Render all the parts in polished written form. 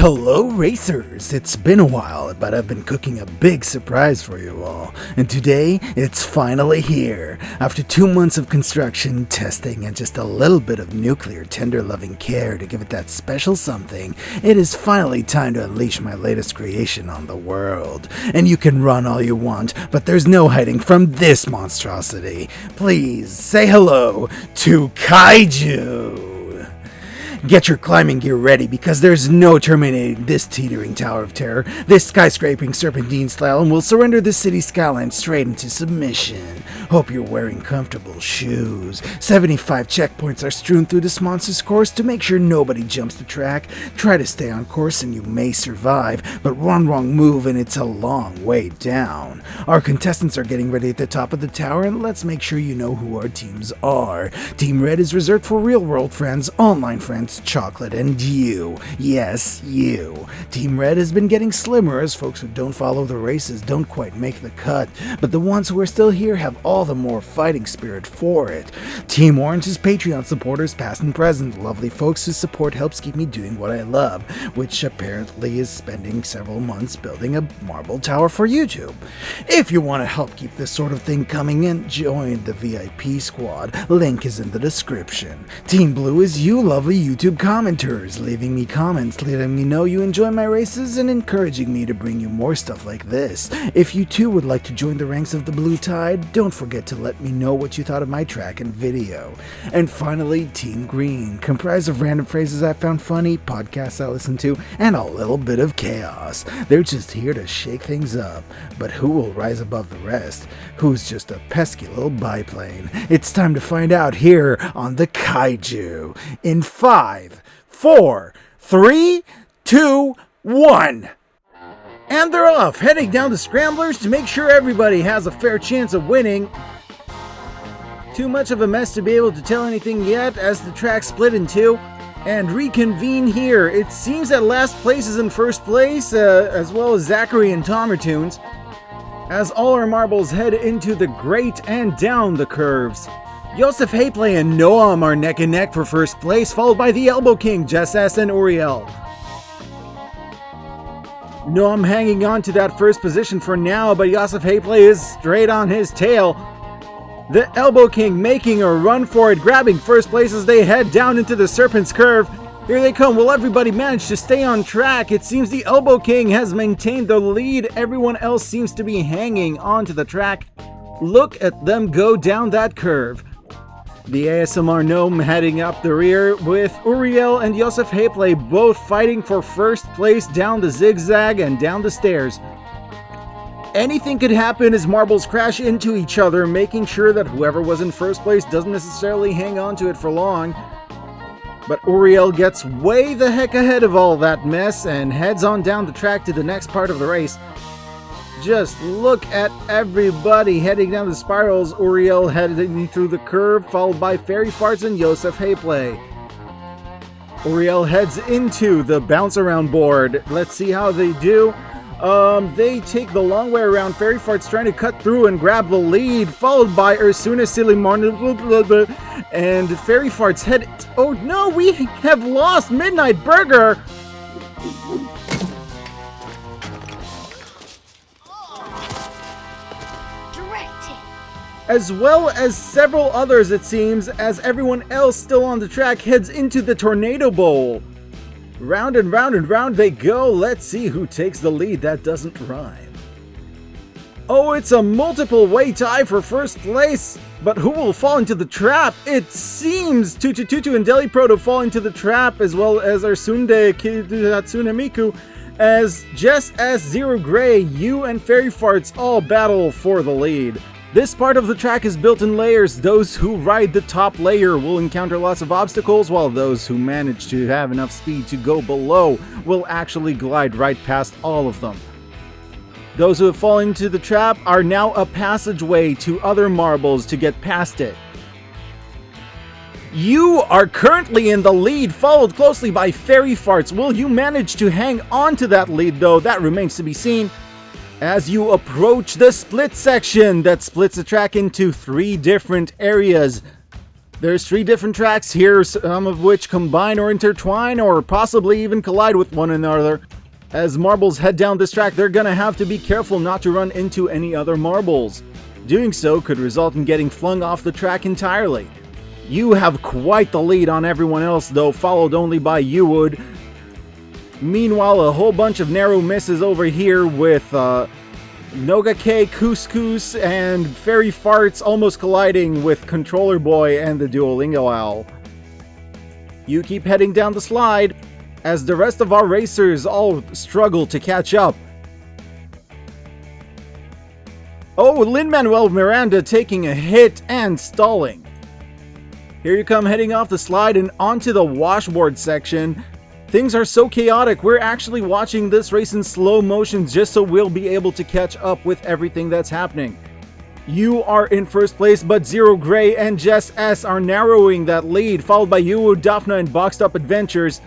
Hello racers! It's been a while, but I've been cooking a big surprise for you all. And today, it's finally here. After 2 months of construction, testing, and just a little bit of nuclear tender loving care to give it that special something, it is finally time to unleash my latest creation on the world. And you can run all you want, but there's no hiding from this monstrosity. Please, say hello to Kaiju! Get your climbing gear ready because there's no terminating this teetering tower of terror. This skyscraping serpentine slalom will surrender the city skyline straight into submission. Hope you're wearing comfortable shoes. 75 checkpoints are strewn through this monstrous course to make sure nobody jumps the track. Try to stay on course and you may survive, but one wrong move and it's a long way down. Our contestants are getting ready at the top of the tower, and let's make sure you know who our teams are. Team Red is reserved for real world friends, online friends, chocolate, and you. Yes, you. Team Red has been getting slimmer as folks who don't follow the races don't quite make the cut, but the ones who are still here have all the more fighting spirit for it. Team Orange is Patreon supporters past and present, lovely folks whose support helps keep me doing what I love, which apparently is spending several months building a marble tower for YouTube. If you want to help keep this sort of thing coming in, join the VIP squad. Link is in the description. Team Blue is you lovely YouTube commenters, leaving me comments letting me know you enjoy my races and encouraging me to bring you more stuff like this. If you too would like to join the ranks of the Blue Tide, don't forget to let me know what you thought of my track and video. And finally, Team Green, comprised of random phrases I found funny, podcasts I listen to, and a little bit of chaos. They're just here to shake things up, but who will rise above the rest? Who's just a pesky little biplane? It's time to find out here on the Kaiju. In 5, 4, 3, 2, 1. And they're off, heading down the scramblers to make sure everybody has a fair chance of winning. Too much of a mess to be able to tell anything yet as the track split in two. And reconvene here. It seems that last place is in first place, as well as Zachary and Tomertunes, as all our marbles head into the grate and down the curves. Joseph Hayplay and Noam are neck and neck for first place, followed by the Elbow King, Jess S. and Uriel. Noam hanging on to that first position for now, but Joseph Hayplay is straight on his tail. The Elbow King making a run for it, grabbing first place as they head down into the Serpent's Curve. Here they come. Will everybody manage to stay on track? It seems the Elbow King has maintained the lead. Everyone else seems to be hanging onto the track. Look at them go down that curve. The ASMR Gnome heading up the rear with Uriel and Joseph Hayplay both fighting for first place down the zigzag and down the stairs. Anything could happen as marbles crash into each other, making sure that whoever was in first place doesn't necessarily hang on to it for long. But Uriel gets way the heck ahead of all that mess and heads on down the track to the next part of the race. Just look at everybody heading down the spirals. Uriel heading through the curve, followed by Fairy Farts and Joseph Hayplay. Uriel heads into the bounce around board. Let's see how they do. They take the long way around. Fairy Farts trying to cut through and grab the lead, followed by Ursuna Silimon. And Fairy Farts head... Oh no, we have lost Midnight Burger! As well as several others, it seems, as everyone else still on the track heads into the Tornado Bowl. Round and round and round they go. Let's see who takes the lead. That doesn't rhyme. Oh, it's a multiple way tie for first place. But who will fall into the trap? It seems Tutu and Delipro to fall into the trap, as well as Arsunde Hatsune Miku, as Jess S, Zero Gray, you and Fairy Farts all battle for the lead. This part of the track is built in layers. Those who ride the top layer will encounter lots of obstacles, while those who manage to have enough speed to go below will actually glide right past all of them. Those who have fallen into the trap are now a passageway to other marbles to get past it. You are currently in the lead, followed closely by Fairy Farts. Will you manage to hang on to that lead, though? That remains to be seen. As you approach the split section that splits the track into 3 different areas, There's 3 different tracks here, some of which combine or intertwine or possibly even collide with one another. As marbles head down this track, they're gonna have to be careful not to run into any other marbles. Doing so could result in getting flung off the track entirely. You have quite the lead on everyone else though, followed only by Yuwood. Meanwhile, a whole bunch of narrow misses over here with Nogake, Couscous, and Fairy Farts almost colliding with Controller Boy and the Duolingo Owl. You keep heading down the slide as the rest of our racers all struggle to catch up. Oh, Lin-Manuel Miranda taking a hit and stalling. Here you come heading off the slide and onto the washboard section. Things are so chaotic, we're actually watching this race in slow motion just so we'll be able to catch up with everything that's happening. You are in first place, but Zero Gray and Jess S are narrowing that lead, followed by Yuwu, Daphna, and Boxed Up Adventures.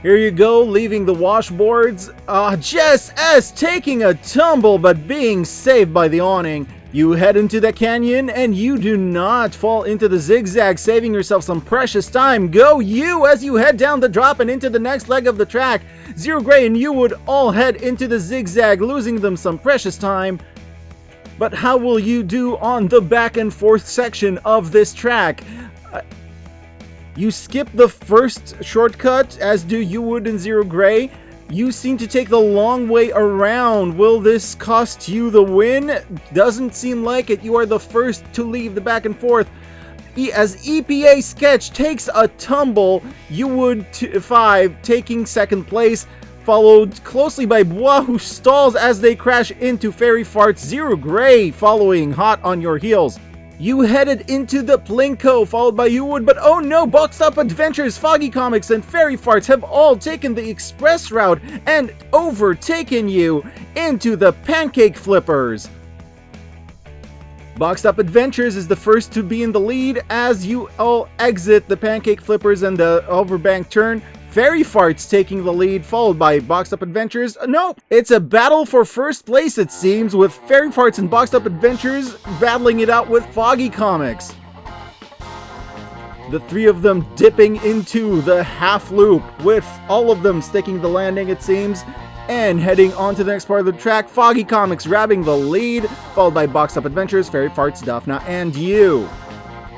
Here you go, leaving the washboards. Jess S taking a tumble, but being saved by the awning. You head into the canyon, and you do not fall into the zigzag, saving yourself some precious time. Go you as you head down the drop and into the next leg of the track. Zero Gray and you would all head into the zigzag, losing them some precious time. But how will you do on the back and forth section of this track? You skip the first shortcut, as do Yuwood and Zero Gray. You seem to take the long way around. Will this cost you the win? Doesn't seem like it. You are the first to leave the back and forth. As EPA Sketch takes a tumble, Yuwood 5 taking second place, followed closely by Bois, who stalls as they crash into Fairy Farts. Zero Gray following hot on your heels. You headed into the Plinko, followed by Yuwood, but oh no, Boxed Up Adventures, Foggy Comics, and Fairy Farts have all taken the express route and overtaken you into the Pancake Flippers. Boxed Up Adventures is the first to be in the lead as you all exit the Pancake Flippers and the overbank turn. Fairy Farts taking the lead, followed by Boxed Up Adventures. No, it's a battle for first place, it seems, with Fairy Farts and Boxed Up Adventures battling it out with Foggy Comics. The 3 of them dipping into the half loop, with all of them sticking the landing, it seems, and heading on to the next part of the track. Foggy Comics grabbing the lead, followed by Boxed Up Adventures, Fairy Farts, Daphna, and you.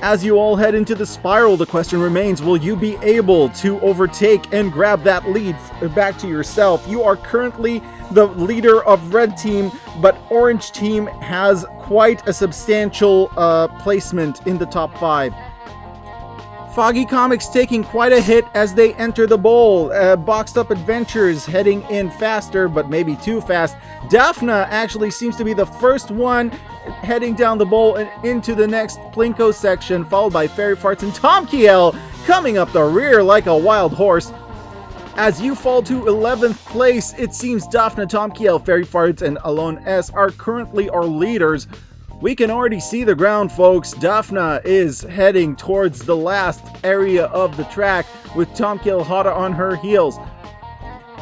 As you all head into the spiral, the question remains, will you be able to overtake and grab that lead back to yourself? You are currently the leader of Red Team, but Orange Team has quite a substantial placement in the top 5. Foggy Comics taking quite a hit as they enter the bowl. Boxed Up Adventures heading in faster, but maybe too fast. Daphna actually seems to be the first one heading down the bowl and into the next Plinko section, followed by Fairy Farts and Tom Kiel coming up the rear like a wild horse. As you fall to 11th place, it seems Daphna, Tom Kiel, Fairy Farts, and Alone S are currently our leaders. We can already see the ground, folks. Daphna is heading towards the last area of the track with Tom Kiel hot on her heels.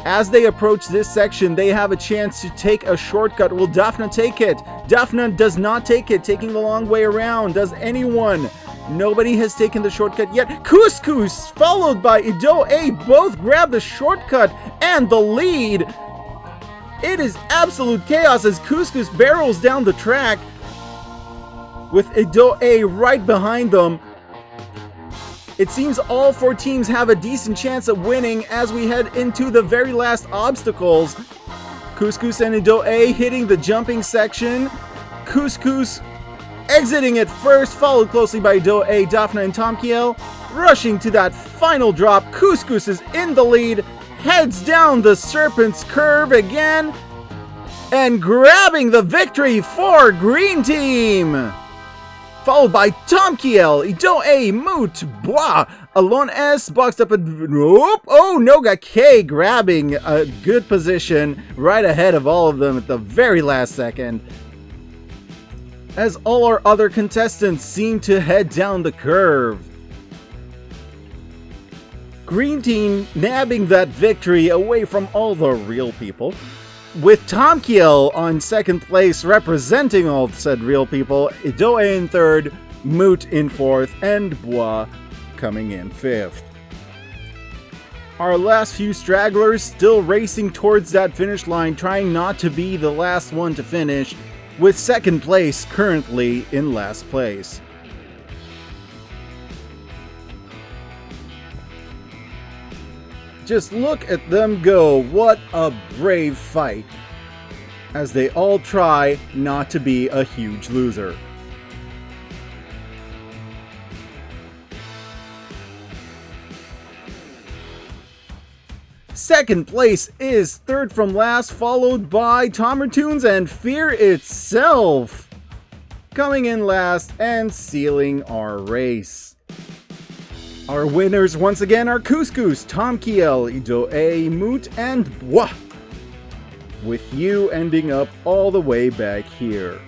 As they approach this section, they have a chance to take a shortcut. Will Daphna take it? Daphna does not take it, taking the long way around. Does anyone? Nobody has taken the shortcut yet. Couscous, followed by Ido A, both grab the shortcut and the lead. It is absolute chaos as Couscous barrels down the track, with Ido A right behind them. It seems all 4 teams have a decent chance of winning as we head into the very last obstacles. Couscous and Ido A hitting the jumping section. Couscous exiting it first, followed closely by Ido A, Daphna, and Tom Kiel. Rushing to that final drop, Couscous is in the lead, heads down the Serpent's Curve again, and grabbing the victory for Green Team. Followed by Tom Kiel, Ido A, Moot, Bois, Alone S, Boxed Up, nope, oh, Noga K grabbing a good position right ahead of all of them at the very last second. As all our other contestants seem to head down the curve. Green Team nabbing that victory away from all the real people, with Tom Kiel on second place representing all said real people, Ido A in third, Moot in 4th, and Bois coming in 5th. Our last few stragglers still racing towards that finish line, trying not to be the last one to finish, with 2nd place currently in last place. Just look at them go, what a brave fight, as they all try not to be a huge loser. Second place is 3rd from last, followed by Tomertoons and Fear itself, coming in last and sealing our race. Our winners once again are Couscous, Tom Kiel, Ido-A, Moot, and Bois, with you ending up all the way back here.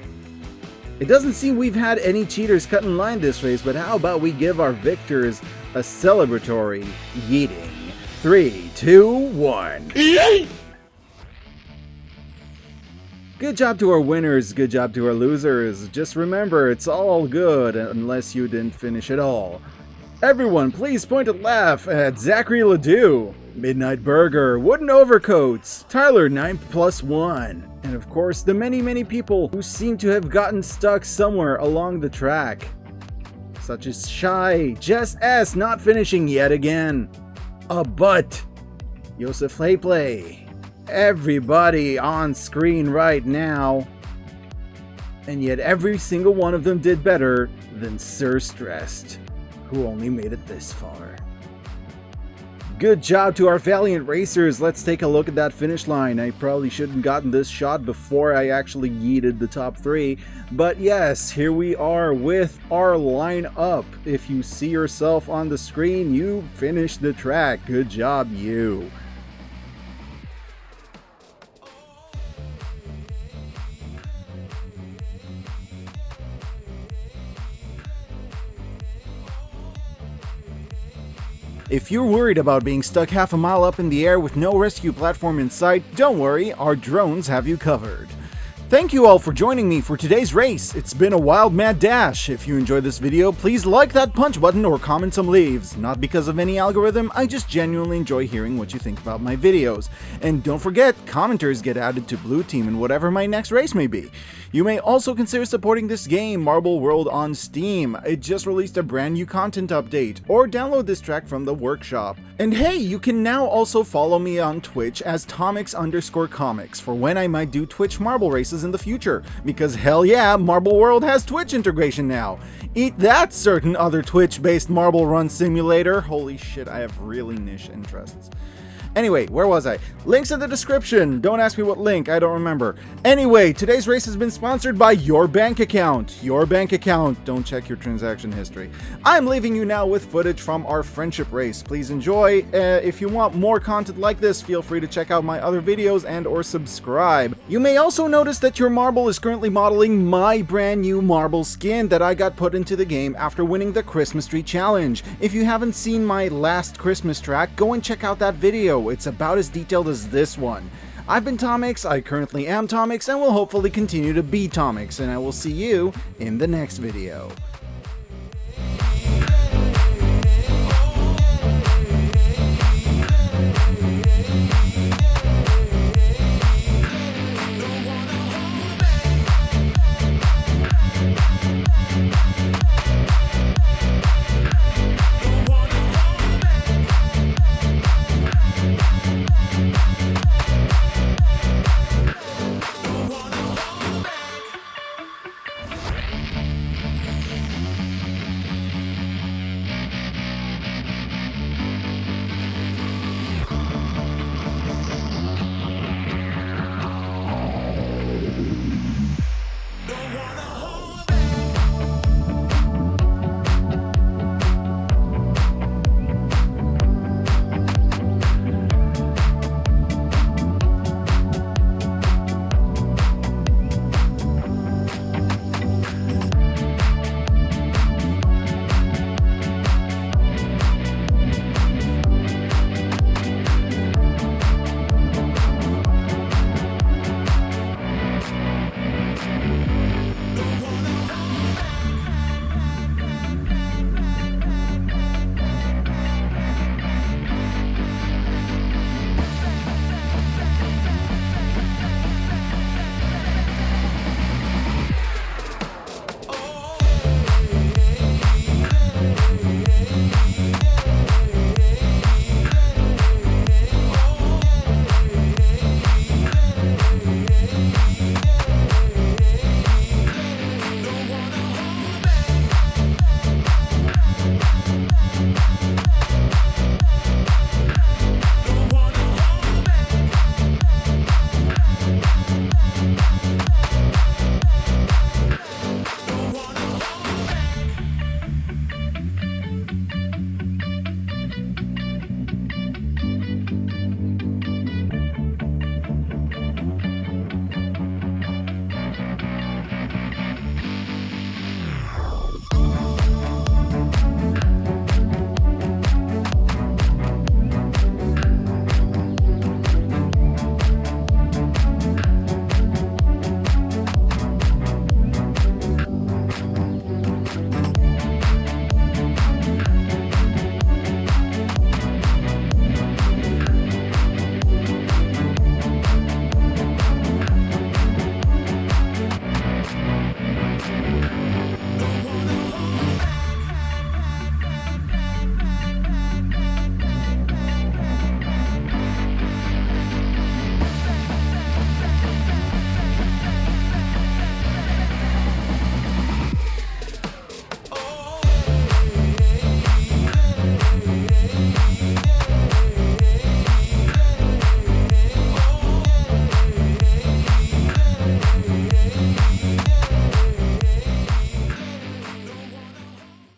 It doesn't seem we've had any cheaters cut in line this race, but how about we give our victors a celebratory yeeting? 3, 2, 1. Good job to our winners, good job to our losers. Just remember, it's all good unless you didn't finish at all. Everyone, please point a laugh at Zachary Ledoux, Midnight Burger, Wooden Overcoats, Tyler 9+1, and of course the many people who seem to have gotten stuck somewhere along the track, such as Shy, Jess S not finishing yet again, but Joseph Playplay, everybody on screen right now, and yet every single one of them did better than Sir Stressed, who only made it this far. Good job to our valiant racers. Let's take a look at that finish line. I probably shouldn't have gotten this shot before I actually yeeted the top 3, but yes, here we are with our lineup. If you see yourself on the screen, you finished the track. Good job, you. If you're worried about being stuck half a mile up in the air with no rescue platform in sight, don't worry, our drones have you covered. Thank you all for joining me for today's race. It's been a wild mad dash. If you enjoyed this video, please like that punch button or comment some leaves. Not because of any algorithm, I just genuinely enjoy hearing what you think about my videos. And don't forget, commenters get added to Blue Team in whatever my next race may be. You may also consider supporting this game, Marble World, on Steam. It just released a brand new content update, or download this track from the workshop. And hey, you can now also follow me on Twitch as Tomix_comics for when I might do Twitch marble races in the future, because hell yeah, Marble World has Twitch integration now. Eat that, certain other Twitch-based marble run simulator. Holy shit, I have really niche interests. Anyway, where was I? Links in the description. Don't ask me what link, I don't remember. Anyway, today's race has been sponsored by Your Bank Account. Your Bank Account. Don't check your transaction history. I'm leaving you now with footage from our friendship race. Please enjoy. If you want more content like this, feel free to check out my other videos and or subscribe. You may also notice that your marble is currently modeling my brand new marble skin that I got put into the game after winning the Christmas Tree Challenge. If you haven't seen my last Christmas track, go and check out that video. It's about as detailed as this one. I've been Tomix, I currently am Tomix, and will hopefully continue to be Tomix, and I will see you in the next video.